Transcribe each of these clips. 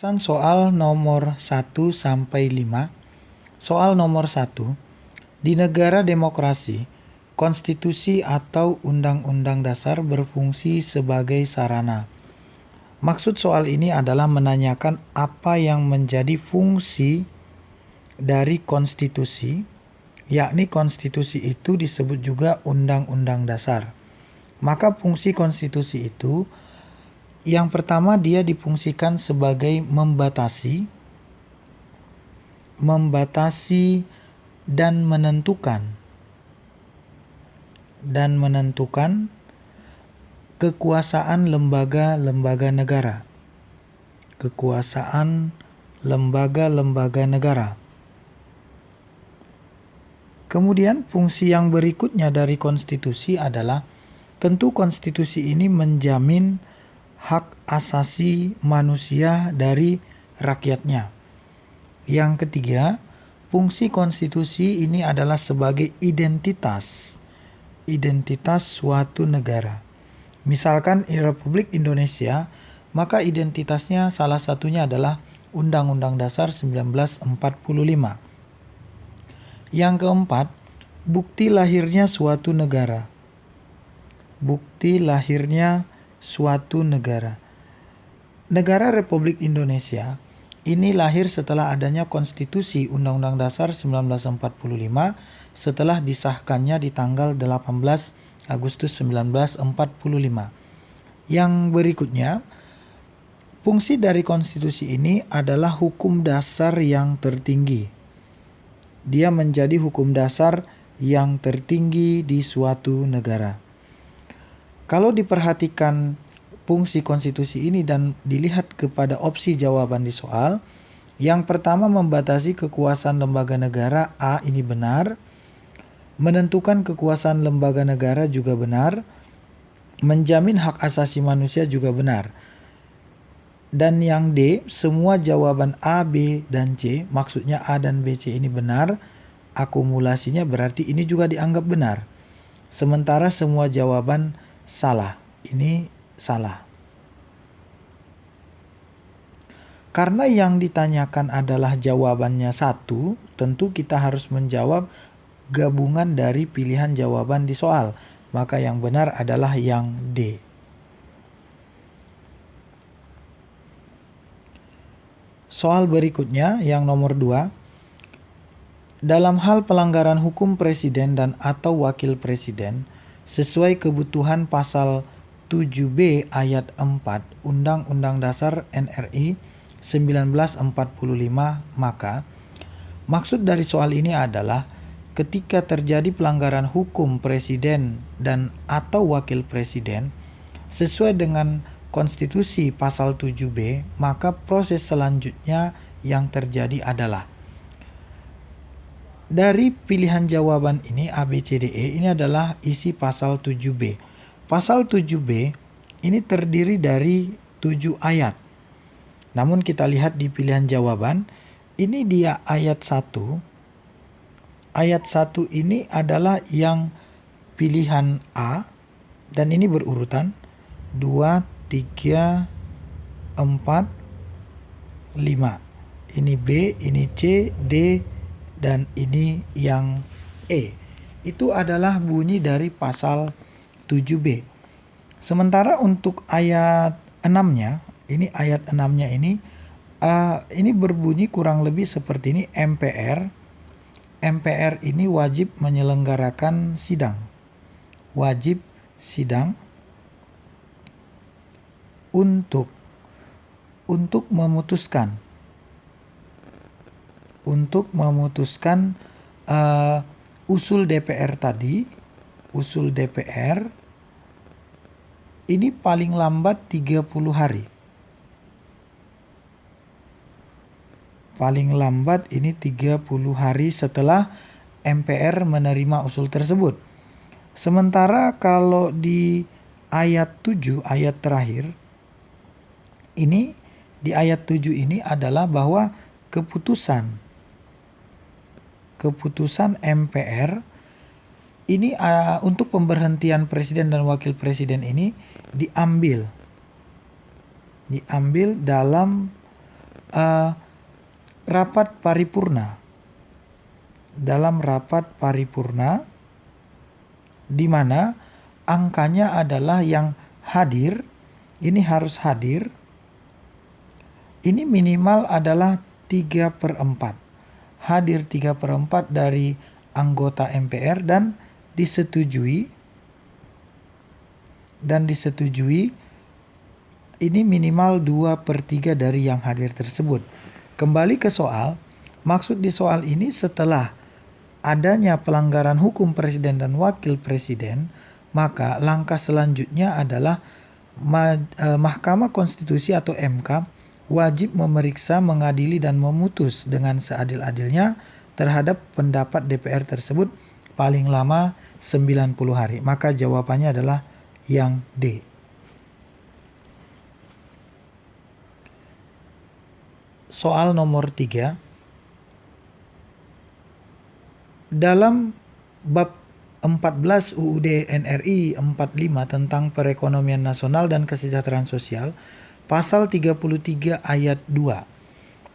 Soal nomor 1 sampai 5. Soal nomor 1. Di negara demokrasi, konstitusi atau undang-undang dasar berfungsi sebagai sarana. Maksud soal ini adalah menanyakan apa yang menjadi fungsi dari konstitusi, yakni konstitusi itu disebut juga undang-undang dasar. Maka fungsi konstitusi itu, yang pertama dia difungsikan sebagai membatasi dan menentukan kekuasaan lembaga-lembaga negara. Kekuasaan lembaga-lembaga negara. Kemudian fungsi yang berikutnya dari konstitusi adalah tentu konstitusi ini menjamin hak asasi manusia dari rakyatnya. Yang ketiga, fungsi konstitusi ini adalah sebagai identitas suatu negara. Misalkan Republik Indonesia, maka identitasnya salah satunya adalah Undang-Undang Dasar 1945. Yang keempat, bukti lahirnya suatu negara. Bukti lahirnya suatu negara. Negara Republik Indonesia ini lahir setelah adanya konstitusi Undang-Undang Dasar 1945 setelah disahkannya di tanggal 18 Agustus 1945. Yang berikutnya, fungsi dari konstitusi ini adalah hukum dasar yang tertinggi. Dia menjadi hukum dasar yang tertinggi di suatu negara. Kalau diperhatikan fungsi konstitusi ini dan dilihat kepada opsi jawaban di soal, yang pertama membatasi kekuasaan lembaga negara, A ini benar. Menentukan kekuasaan lembaga negara juga benar. Menjamin hak asasi manusia juga benar. Dan yang D, semua jawaban A, B, dan C, maksudnya A dan B, C ini benar. Akumulasinya berarti ini juga dianggap benar. Sementara semua jawaban salah. Ini salah. Karena yang ditanyakan adalah jawabannya satu, tentu kita harus menjawab gabungan dari pilihan jawaban di soal. Maka yang benar adalah yang D. Soal berikutnya yang nomor 2. Dalam hal pelanggaran hukum presiden dan atau wakil presiden, sesuai kebutuhan pasal 7B ayat 4 Undang-Undang Dasar NRI 1945, maka maksud dari soal ini adalah ketika terjadi pelanggaran hukum presiden dan atau wakil presiden sesuai dengan konstitusi pasal 7B, maka proses selanjutnya yang terjadi adalah dari pilihan jawaban ini A, B, C, D, E ini adalah isi pasal 7B. Pasal 7B ini terdiri dari 7 ayat. Namun kita lihat di pilihan jawaban, ini dia ayat 1. Ayat 1 ini adalah yang pilihan A dan ini berurutan 2, 3, 4, 5. Ini B, ini C, D, dan ini yang E. Itu adalah bunyi dari pasal 7B. Sementara untuk ayat 6-nya, ini ayat 6-nya ini berbunyi kurang lebih seperti ini. MPR ini wajib menyelenggarakan sidang. Wajib sidang untuk memutuskan usul DPR tadi. Usul DPR ini paling lambat 30 hari. Paling lambat ini 30 hari setelah MPR menerima usul tersebut. Sementara kalau di ayat 7, ayat terakhir, ini di ayat 7 ini adalah bahwa keputusan MPR ini untuk pemberhentian presiden dan wakil presiden ini diambil dalam uh, rapat paripurna. Dalam rapat paripurna di mana angkanya adalah yang hadir, ini harus hadir, ini minimal adalah 3/4. Hadir 3/4 dari anggota MPR dan disetujui ini minimal 2/3 dari yang hadir tersebut. Kembali ke soal, maksud di soal ini setelah adanya pelanggaran hukum presiden dan wakil presiden, maka langkah selanjutnya adalah Mahkamah Konstitusi atau MK wajib memeriksa, mengadili, dan memutus dengan seadil-adilnya terhadap pendapat DPR tersebut paling lama 90 hari. Maka jawabannya adalah yang D. Soal nomor 3. Dalam bab 14 UUD NRI 45 tentang perekonomian nasional dan kesejahteraan sosial, pasal 33 ayat 2.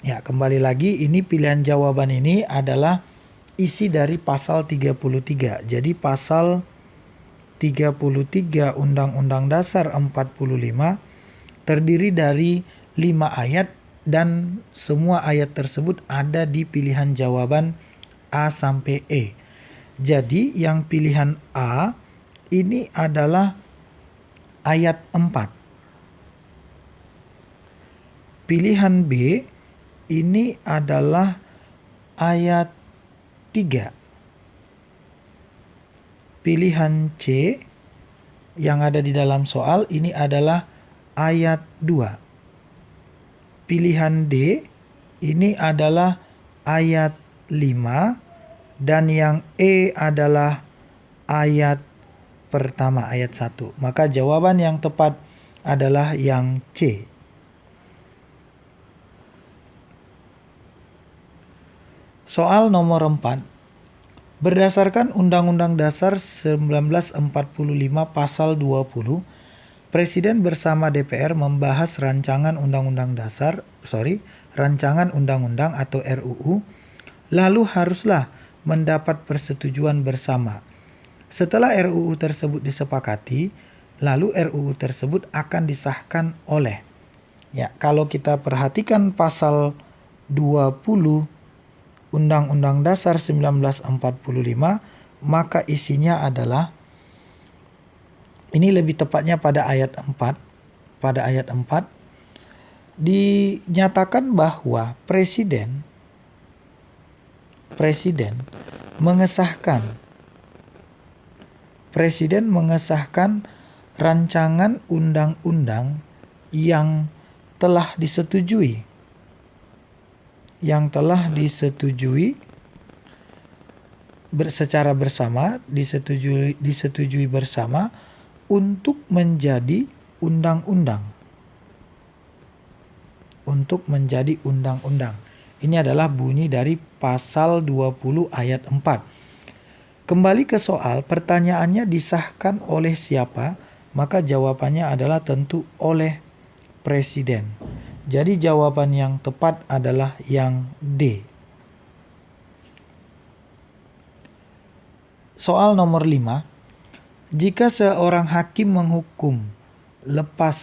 Ya, kembali lagi ini pilihan jawaban ini adalah isi dari pasal 33. Jadi pasal 33 Undang-Undang Dasar 45 terdiri dari 5 ayat dan semua ayat tersebut ada di pilihan jawaban A sampai E. Jadi yang pilihan A ini adalah ayat 4. Pilihan B ini adalah ayat 3. Pilihan C yang ada di dalam soal ini adalah ayat 2. Pilihan D ini adalah ayat 5 dan yang E adalah ayat pertama, ayat 1. Maka jawaban yang tepat adalah yang C. Soal nomor 4. Berdasarkan Undang-Undang Dasar 1945 pasal 20, Presiden bersama DPR membahas rancangan undang-undang atau RUU, lalu haruslah mendapat persetujuan bersama. Setelah RUU tersebut disepakati, lalu RUU tersebut akan disahkan oleh. Ya, kalau kita perhatikan pasal 20 Undang-Undang Dasar 1945, maka isinya adalah, ini lebih tepatnya pada ayat 4. Pada ayat 4 dinyatakan bahwa Presiden mengesahkan rancangan undang-undang yang telah disetujui secara bersama, disetujui bersama untuk menjadi undang-undang. Ini adalah bunyi dari pasal 20 ayat 4. Kembali ke soal, pertanyaannya disahkan oleh siapa? Maka jawabannya adalah tentu oleh Presiden. Jadi jawaban yang tepat adalah yang D. Soal nomor 5. Jika seorang hakim menghukum lepas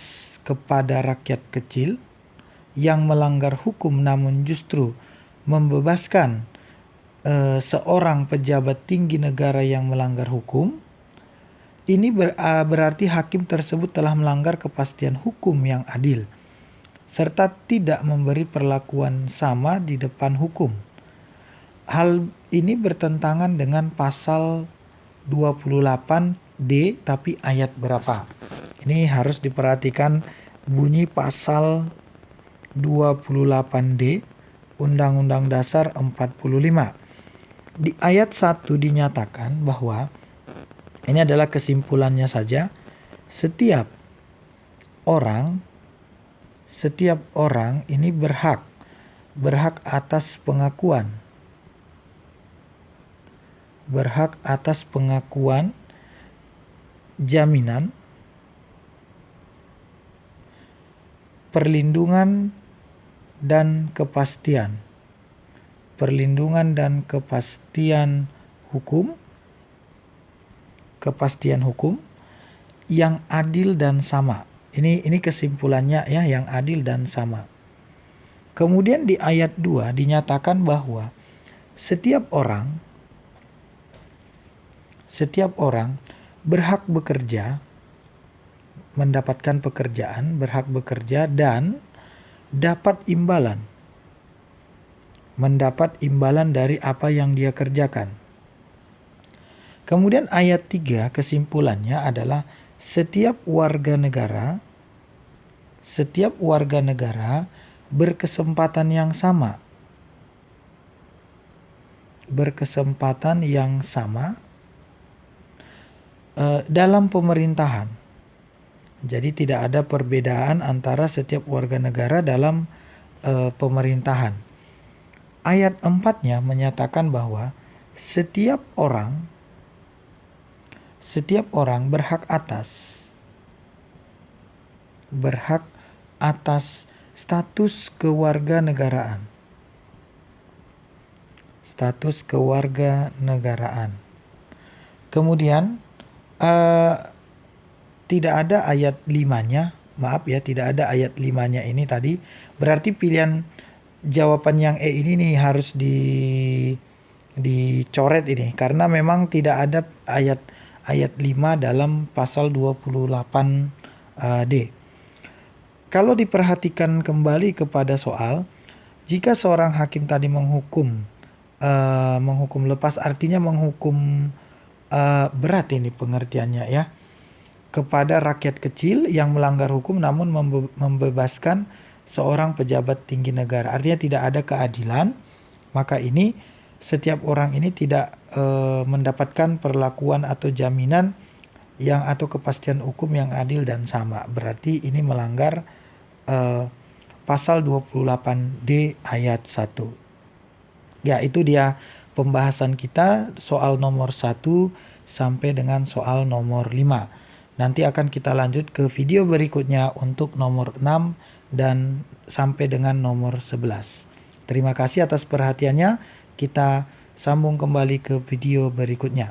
kepada rakyat kecil yang melanggar hukum namun justru membebaskan seorang pejabat tinggi negara yang melanggar hukum, ini berarti hakim tersebut telah melanggar kepastian hukum yang adil serta tidak memberi perlakuan sama di depan hukum. Hal ini bertentangan dengan pasal 28D, tapi ayat berapa? Ini harus diperhatikan bunyi pasal 28D Undang-Undang Dasar 45. Di ayat 1 dinyatakan bahwa, ini adalah kesimpulannya saja, setiap orang ini berhak atas pengakuan. Berhak atas pengakuan, jaminan, perlindungan, dan kepastian. Perlindungan dan kepastian hukum. Kepastian hukum yang adil dan sama. Ini kesimpulannya ya, yang adil dan sama. Kemudian di ayat 2 dinyatakan bahwa setiap orang berhak bekerja, mendapatkan pekerjaan, berhak bekerja dan dapat imbalan. Mendapat imbalan dari apa yang dia kerjakan. Kemudian ayat 3 kesimpulannya adalah setiap warga negara berkesempatan yang sama. Berkesempatan yang sama dalam pemerintahan. Jadi tidak ada perbedaan antara setiap warga negara dalam pemerintahan. Ayat 4-nya menyatakan bahwa setiap orang berhak atas status kewarganegaraan. Status kewarganegaraan. Kemudian tidak ada ayat 5-nya. Maaf ya, tidak ada ayat 5-nya ini tadi. Berarti pilihan jawaban yang E ini nih harus dicoret ini, karena memang tidak ada ayat 5 dalam pasal 28D. Kalau diperhatikan kembali kepada soal, jika seorang hakim tadi menghukum lepas, artinya menghukum berat ini pengertiannya ya, kepada rakyat kecil yang melanggar hukum namun membebaskan seorang pejabat tinggi negara. Artinya tidak ada keadilan, maka ini setiap orang ini tidak mendapatkan perlakuan atau jaminan atau kepastian hukum yang adil dan sama. Berarti ini melanggar pasal 28D ayat 1. Ya, itu dia pembahasan kita soal nomor 1 sampai dengan soal nomor 5. Nanti akan kita lanjut ke video berikutnya untuk nomor 6 dan sampai dengan nomor 11. Terima kasih atas perhatiannya. Kita sambung kembali ke video berikutnya.